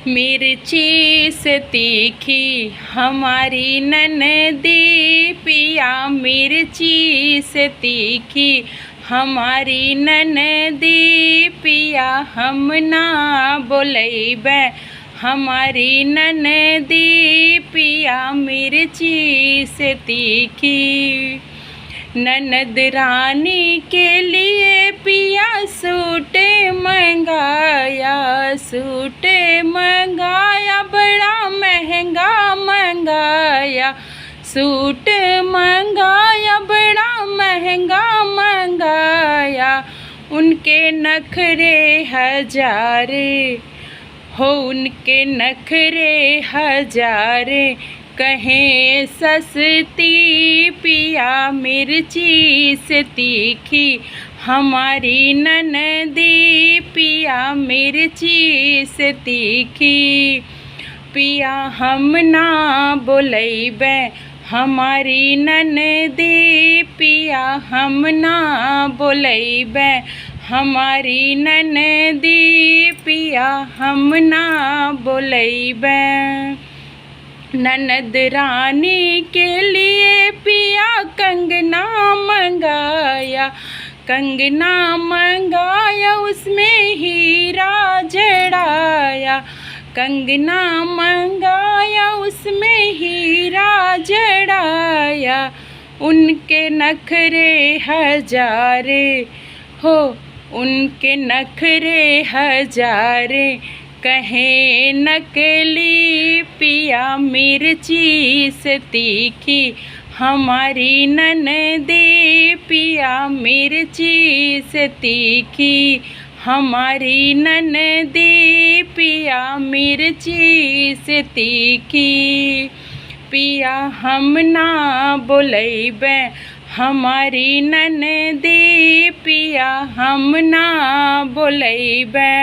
मिर्ची से तीखी हमारी ननदी पिया, मिर्ची से तीखी हमारी ननदी पिया, हम ना बोलैबे हमारी ननदी पिया, मिर्ची से तीखी। ननद रानी के लिए पिया सूट मंगाया, सूट मंगाया, बड़ा महंगा मंगाया, सूट मंगाया, बड़ा महंगा मंगाया। उनके नखरे हजार हो, उनके नखरे हजार, कहें सस्ती पिया, मिर्ची से तीखी हमारी ननदी पिया, मिर्ची से तीखी। पिया हम ना बोलैबे हमारी ननदी पिया, हम ना बोलैबे हमारी ननदी पिया, हम ना बोलैबे। ननद रानी के लिए पिया कंगना मंगाया, कंगना मंगाया, उसमें हीरा जड़ाया, कंगना मंगाया, उसमें हीरा जड़ाया। उनके नखरे हजार हो, उनके नखरे हजार, कहें नकली पिया, मिर्ची से तीखी हमारी ननदी पिया, मिर्ची से तीखी हमारी ननदी पिया, मिर्ची से तीखी। पिया हम ना बोलैबे हमारी ननदी पिया, हम ना बोलैबे।